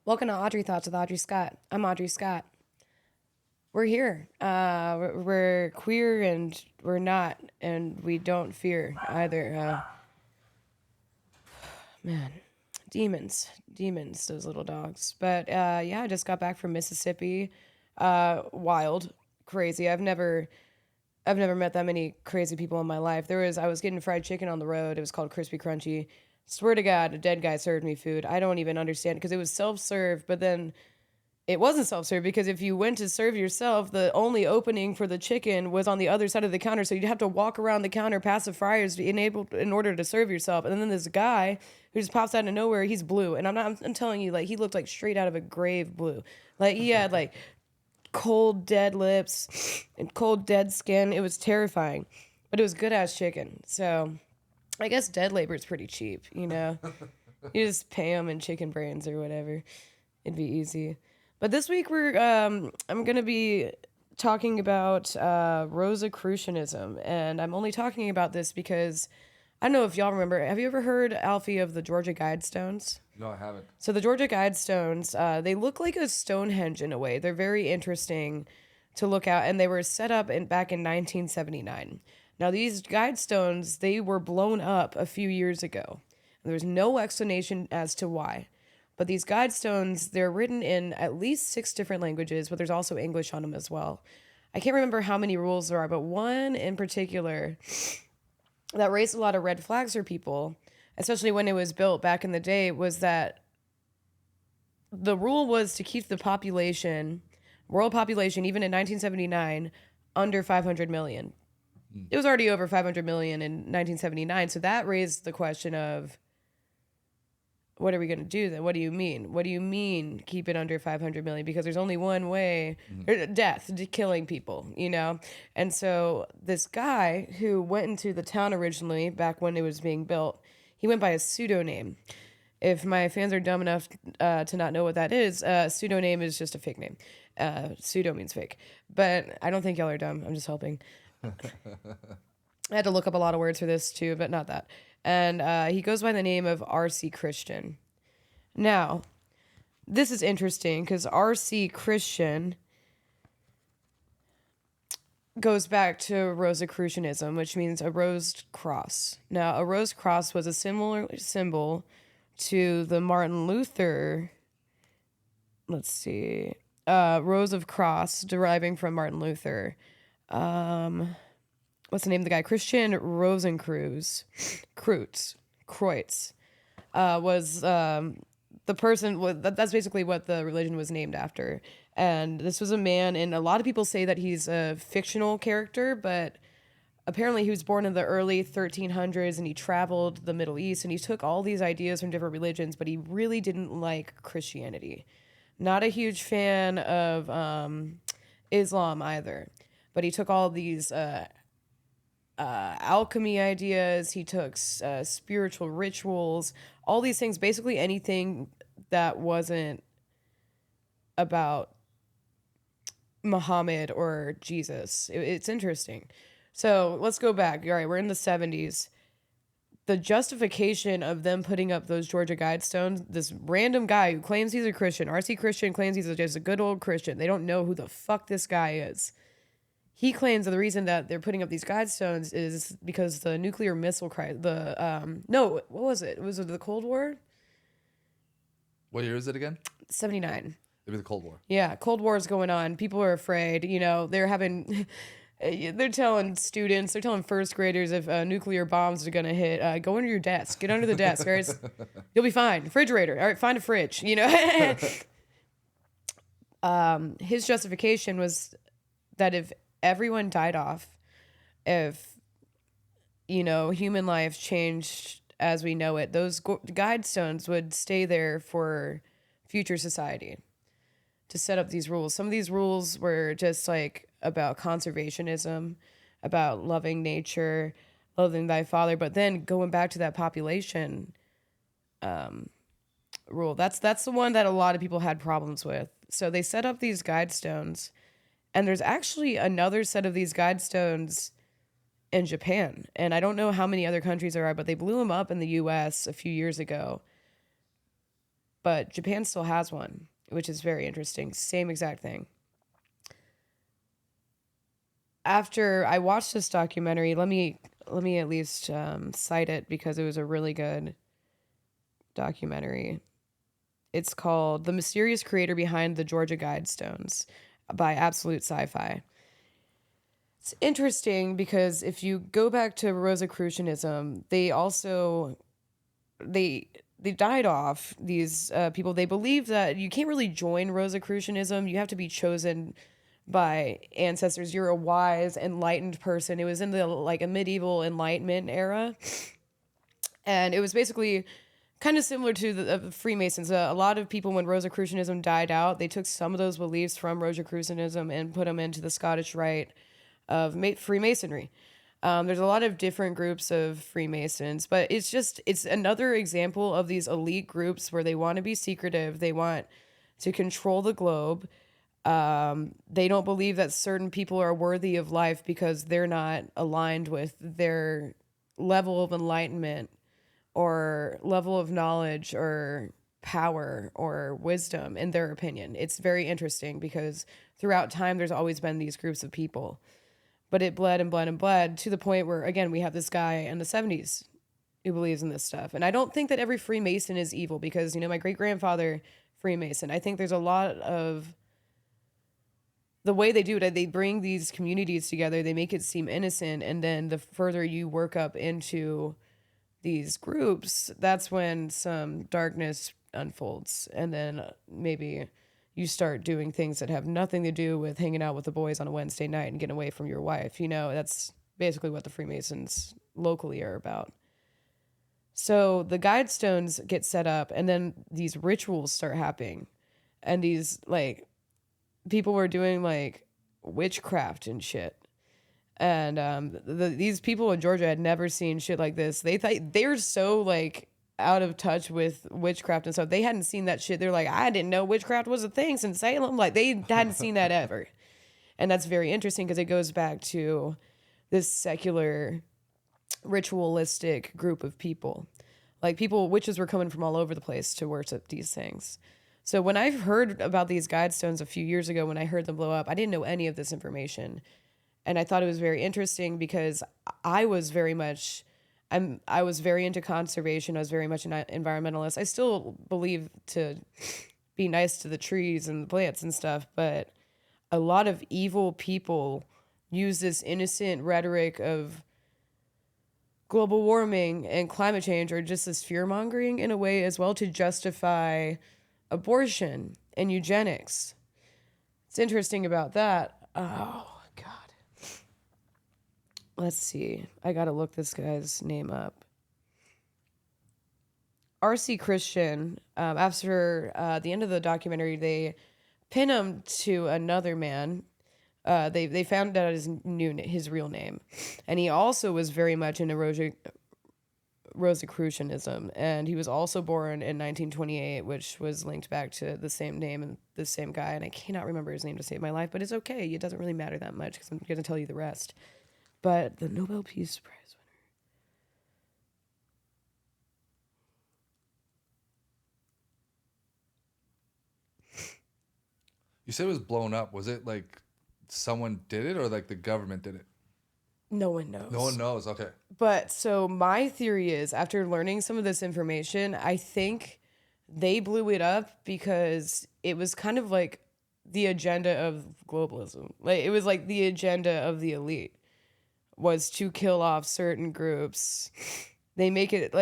Welcome to Audrey Thoughts with Audrey Scott. I'm Audrey Scott. We're here. We're queer and we're not, and we don't fear either. Man, demons, those little dogs. But yeah, I just got back from Mississippi. Wild, crazy. I've never met that many crazy people in my life. I was getting fried chicken on the road. It was called Crispy Crunchy. Swear to God, a dead guy served me food. I don't even understand because it was self-serve, but then it wasn't self-serve because if you went to serve yourself, the only opening for the chicken was on the other side of the counter, so you'd have to walk around the counter past the fryers in order to serve yourself. And then this guy who just pops out of nowhere, he's blue, and I'm telling you, like, he looked like straight out of a grave blue. Like he had like cold dead lips and cold dead skin. It was terrifying, but it was good ass chicken. So I guess dead labor is pretty cheap, you know. You just pay them in chicken brains or whatever. It'd be easy. But this week I'm gonna be talking about Rosicrucianism, and I'm only talking about this because I don't know if y'all remember. Have you ever heard, Alfie, of the Georgia Guidestones? No, I haven't. So the Georgia Guidestones, they look like a Stonehenge in a way. They're very interesting to look at, and they were set up back in 1979. Now these Guidestones, they were blown up a few years ago. There's no explanation as to why. But these Guidestones, they're written in at least 6 different languages, but there's also English on them as well. I can't remember how many rules there are, but one in particular that raised a lot of red flags for people, especially when it was built back in the day, was that the rule was to keep the population, world population, even in 1979, under 500 million. It was already over 500 million in 1979, so that raised the question of, what are we going to do then? What do you mean? What do you mean keep it under 500 million? Because there's only one way, death, killing people, you know? And so this guy who went into the town originally, back when it was being built, he went by a pseudonym. If my fans are dumb enough to not know what that is, pseudonym is just a fake name. Pseudo means fake. But I don't think y'all are dumb. I'm just helping. I had to look up a lot of words for this too, but not that. And he goes by the name of R.C. Christian. Now, this is interesting because R.C. Christian goes back to Rosicrucianism, which means a rose cross. Now, a rose cross was a similar symbol to the Martin Luther, rose of cross, deriving from Martin Luther. What's the name of the guy? Christian Rosenkreuz, Kreutz, was the person. That's basically what the religion was named after. And this was a man, and a lot of people say that he's a fictional character, but apparently he was born in the early 1300s, and he traveled the Middle East, and he took all these ideas from different religions, but he really didn't like Christianity. Not a huge fan of Islam either, but he took all these alchemy ideas. He took spiritual rituals, all these things, basically anything that wasn't about Muhammad or Jesus. It's interesting. So let's go back. All right, we're in the 70s. The justification of them putting up those Georgia Guidestones, this random guy who claims he's a Christian, R.C. Christian claims he's just a good old Christian. They don't know who the fuck this guy is. He claims that the reason that they're putting up these Guidestones is because the nuclear missile crisis, what was it? Was it the Cold War? What year is it again? 79. Maybe the Cold War. Yeah, Cold War is going on. People are afraid. You know, they're telling students, they're telling first graders if nuclear bombs are going to hit, go under your desk. Get under the desk, all right? You'll be fine. Refrigerator. All right, find a fridge, you know? His justification was that if everyone died off, if, you know, human life changed as we know it, those Guidestones would stay there for future society to set up these rules. Some of these rules were just like about conservationism, about loving nature, loving thy father, but then going back to that population rule. That's the one that a lot of people had problems with. So they set up these Guidestones, and there's actually another set of these Guidestones in Japan. And I don't know how many other countries there are, but they blew them up in the U.S. a few years ago. but Japan still has one, which is very interesting. Same exact thing. After I watched this documentary, let me at least cite it because it was a really good documentary. It's called "The Mysterious Creator Behind the Georgia Guidestones" by Absolute Sci-Fi. It's interesting because if you go back to Rosicrucianism, they died off, these people. They believe that you can't really join Rosicrucianism. You have to be chosen by ancestors. You're a wise, enlightened person. It was in the like a medieval Enlightenment era, and it was basically kind of similar to the Freemasons. A lot of people, when Rosicrucianism died out, they took some of those beliefs from Rosicrucianism and put them into the Scottish Rite of Freemasonry. There's a lot of different groups of Freemasons, but it's another example of these elite groups where they want to be secretive. They want to control the globe. They don't believe that certain people are worthy of life because they're not aligned with their level of enlightenment or level of knowledge or power or wisdom, in their opinion. It's very interesting because throughout time, there's always been these groups of people. But it bled and bled and bled to the point where, again, we have this guy in the 70s who believes in this stuff. And I don't think that every Freemason is evil because, my great-grandfather, Freemason, I think there's a lot of the way they do it. They bring these communities together. They make it seem innocent. And then the further you work up into these groups, that's when some darkness unfolds. And then maybe you start doing things that have nothing to do with hanging out with the boys on a Wednesday night and getting away from your wife. That's basically what the Freemasons locally are about. So the Guidestones get set up, and then these rituals start happening. And these, people were doing, witchcraft and shit. And these people in Georgia had never seen shit like this. They thought they're so, out of touch with witchcraft and stuff. They hadn't seen that shit. They're like, I didn't know witchcraft was a thing since Salem. They hadn't seen that ever. And that's very interesting because it goes back to this secular, ritualistic group of people. Witches were coming from all over the place to worship these things. So when I heard about these Guidestones a few years ago, when I heard them blow up, I didn't know any of this information. And I thought it was very interesting because I was very into conservation. I was very much an environmentalist. I still believe to be nice to the trees and the plants and stuff, but a lot of evil people use this innocent rhetoric of global warming and climate change, or just this fear-mongering in a way as well, to justify abortion and eugenics. It's interesting about that. Oh, God. Let's see. I gotta look this guy's name up. R.C. Christian, after the end of the documentary, they pin him to another man. They found out his real name. And he also was very much into Rosicrucianism. And he was also born in 1928, which was linked back to the same name and the same guy. And I cannot remember his name to save my life, but it's okay. It doesn't really matter that much because I'm going to tell you the rest. But the Nobel Peace Prize winner. You said it was blown up. Was it someone did it or the government did it? No one knows. No one knows. Okay. But so my theory is, after learning some of this information, I think they blew it up because it was kind of the agenda of globalism. It was the agenda of the elite was to kill off certain groups. They make it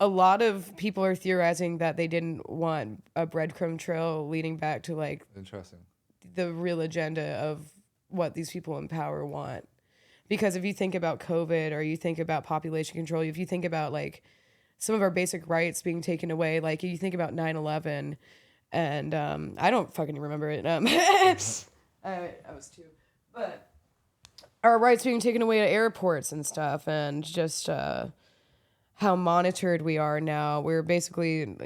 a lot of people are theorizing that they didn't want a breadcrumb trail leading back to Interesting. the real agenda of what these people in power want. Because if you think about COVID, or you think about population control, if you think about some of our basic rights being taken away, you think about 9/11, and I don't fucking remember it. I was two, but our rights being taken away at airports and stuff, and just how monitored we are now. We're basically,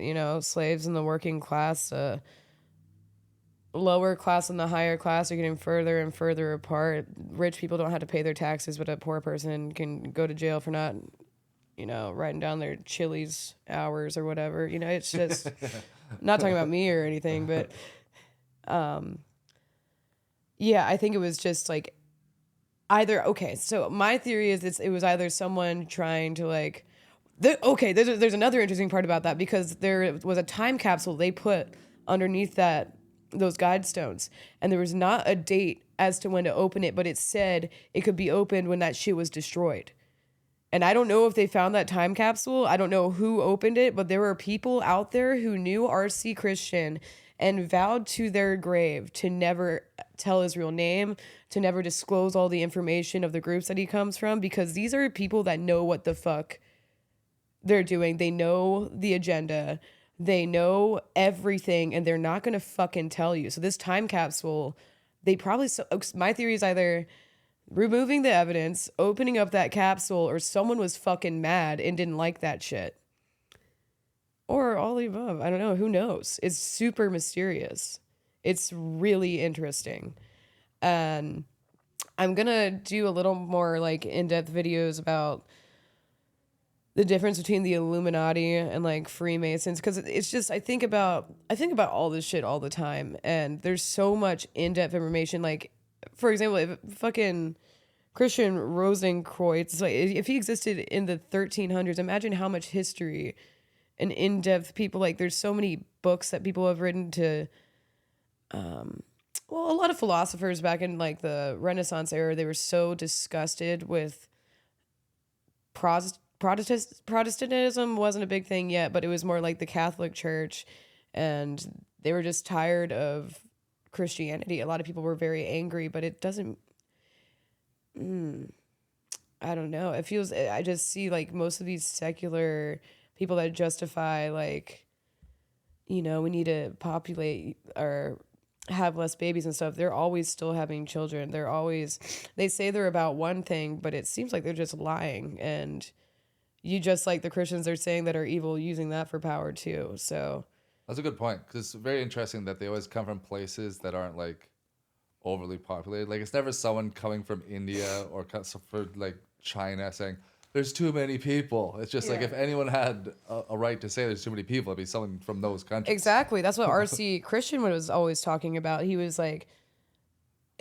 slaves in the working class. Lower class and the higher class are getting further and further apart. Rich people don't have to pay their taxes, but a poor person can go to jail for not, writing down their Chili's hours or whatever. It's just not talking about me or anything, but yeah, I think it was just like either. Okay, so my theory is it was either someone trying to like. There's another interesting part about that because there was a time capsule they put underneath those Guidestones, and there was not a date as to when to open it, but it said it could be opened when that shit was destroyed. And I don't know if they found that time capsule. I don't know who opened it, but there were people out there who knew R.C. Christian and vowed to their grave to never tell his real name, to never disclose all the information of the groups that he comes from, because these are people that know what the fuck they're doing. They know the agenda. They know everything, and they're not going to fucking tell you. So this time capsule, they probably... my theory is either removing the evidence, opening up that capsule, or someone was fucking mad and didn't like that shit. Or all the above. I don't know. Who knows? It's super mysterious. It's really interesting. And I'm going to do a little more like in-depth videos about the difference between the Illuminati and like Freemasons, because it's just I think about all this shit all the time, and there's so much in-depth information. Like, for example, if fucking Christian Rosicrucianism, like, if he existed in the 1300s, imagine how much history and in-depth people, like there's so many books that people have written to a lot of philosophers back in like the Renaissance era, they were so disgusted with Protestantism wasn't a big thing yet, but it was more like the Catholic Church, and they were just tired of Christianity. A lot of people were very angry, but it doesn't... I don't know. It feels... I just see like most of these secular people that justify like, we need to populate or have less babies and stuff. They're always still having children. They say they're about one thing, but it seems like they're just lying. And you just like the Christians are saying that are evil using that for power too. So that's a good point, because it's very interesting that they always come from places that aren't like overly populated. Like it's never someone coming from India or for like China saying there's too many people. It's just like if anyone had a right to say there's too many people, it'd be someone from those countries. Exactly. That's what R.C. Christian was always talking about. He was like,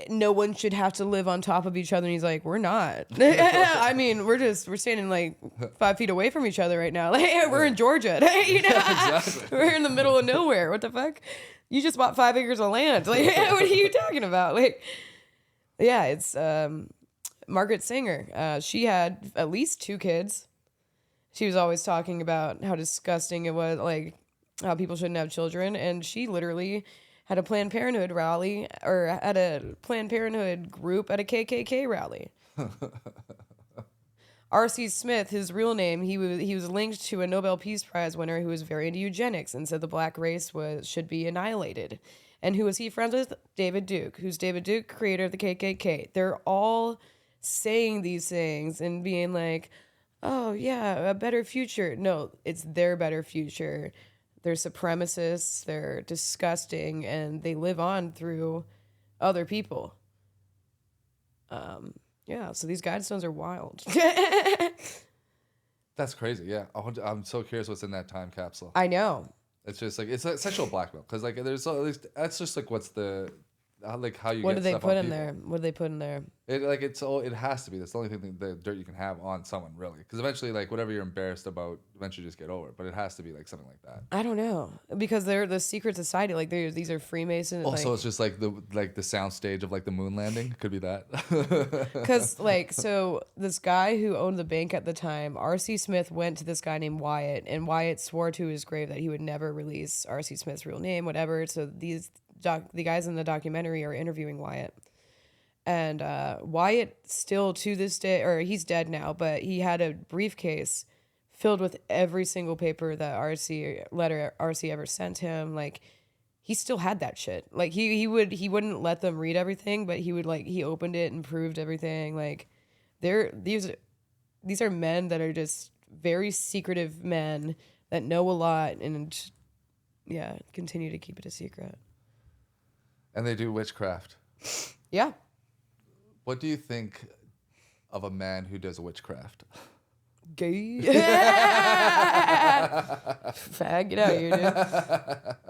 no one should have to live on top of each other. And he's like, we're not. I mean, we're standing like 5 feet away from each other right now. Like, we're in Georgia. Exactly. We're in the middle of nowhere. What the fuck? You just bought 5 acres of land. Like, what are you talking about? Like, yeah, it's Margaret Sanger. She had at least 2 kids. She was always talking about how disgusting it was, like how people shouldn't have children. And she literally had a Planned Parenthood rally, or had a Planned Parenthood group at a KKK rally. R.C. Smith, his real name, he was linked to a Nobel Peace Prize winner who was very into eugenics and said the black race should be annihilated. And who was he friends with? David Duke. Who's David Duke? Creator of the KKK. They're all saying these things and being like, oh yeah, a better future. No, it's their better future. They're supremacists, they're disgusting, and they live on through other people. Yeah, so these Guidestones are wild. That's crazy. Yeah, I'm so curious what's in that time capsule. I know. It's just like it's like sexual blackmail, because like there's at least that's just like what's the like how you What get did they stuff put on in people. there? What did they put in there? It has to be. That's the only thing the dirt you can have on someone, really, because eventually like whatever you're embarrassed about, eventually just get over it. But it has to be like something like that. I don't know, because they're the secret society. Like these are Freemasons. Also, it's just like the sound stage of like the moon landing. Could be that. Because like, so this guy who owned the bank at the time, R.C. Smith, went to this guy named Wyatt, and Wyatt swore to his grave that he would never release R.C. Smith's real name, whatever. So the guys in the documentary are interviewing Wyatt. And Wyatt still to this day, or he's dead now, but he had a briefcase filled with every single paper that RC ever sent him. Like, he still had that shit. Like, he wouldn't let them read everything, but he opened it and proved everything. Like, these are men that are just very secretive men that know a lot and yeah, continue to keep it a secret. And they do witchcraft. Yeah. What do you think of a man who does witchcraft? Gay. Fag, get out of here,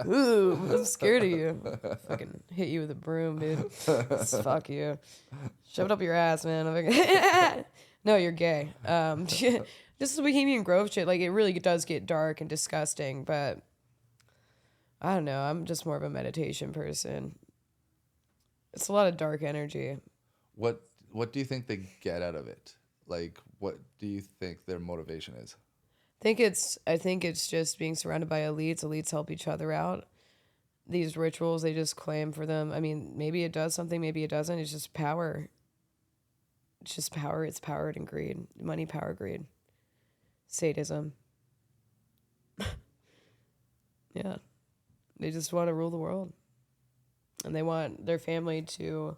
dude. Ooh, I'm scared of you. Fucking hit you with a broom, dude. Fuck you. Shove it up your ass, man. I'm like, no, you're gay. Just the Bohemian Grove shit, like, it really does get dark and disgusting, but I don't know. I'm just more of a meditation person. It's a lot of dark energy. What do you think they get out of it? Like, what do you think their motivation is? I think it's just being surrounded by elites. Elites help each other out. These rituals, they just claim for them. I mean, maybe it does something, maybe it doesn't. It's just power. It's just power. It's power and greed. Money, power, greed. Sadism. Yeah. They just want to rule the world. And they want their family to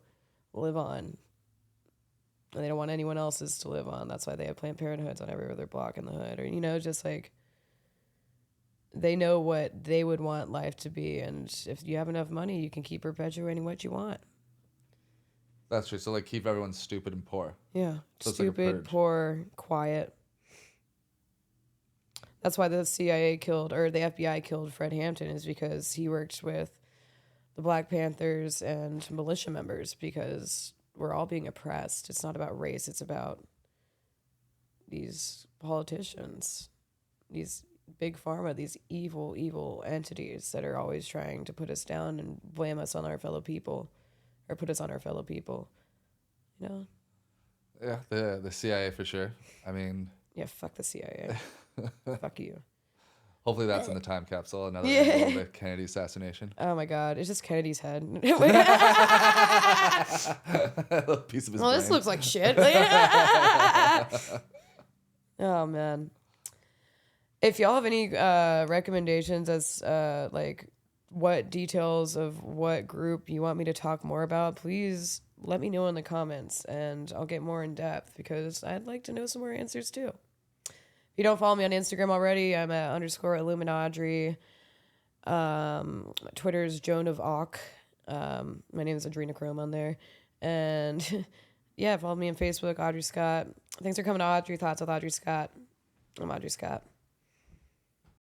live on. And they don't want anyone else's to live on. That's why they have Planned Parenthoods on every other block in the hood. Or, just like, they know what they would want life to be. And if you have enough money, you can keep perpetuating what you want. That's true. So, like, keep everyone stupid and poor. Yeah. So stupid, poor, quiet. That's why the CIA killed, or the FBI killed Fred Hampton, is because he worked with the Black Panthers and militia members, because we're all being oppressed. It's not about race. It's about these politicians, these big pharma, these evil, evil entities that are always trying to put us down and blame us on our fellow people, or put us on our fellow people. Yeah, the CIA for sure. I mean, yeah, fuck the CIA. Fuck you. Hopefully that's in the time capsule. Another Yeah. angle of the Kennedy assassination. Oh my God, it's just Kennedy's head. A piece of his Well, brain. this looks like shit. Oh man. If y'all have any recommendations as like what details of what group you want me to talk more about, please let me know in the comments and I'll get more in depth, because I'd like to know some more answers too. If you don't follow me on Instagram already, I'm at _Illuminaudrey. Twitter's Joan of Arc. My name is Adrenochrome on there. And yeah, follow me on Facebook, Audrey Scott. Thanks for coming to Audrey Thoughts with Audrey Scott. I'm Audrey Scott.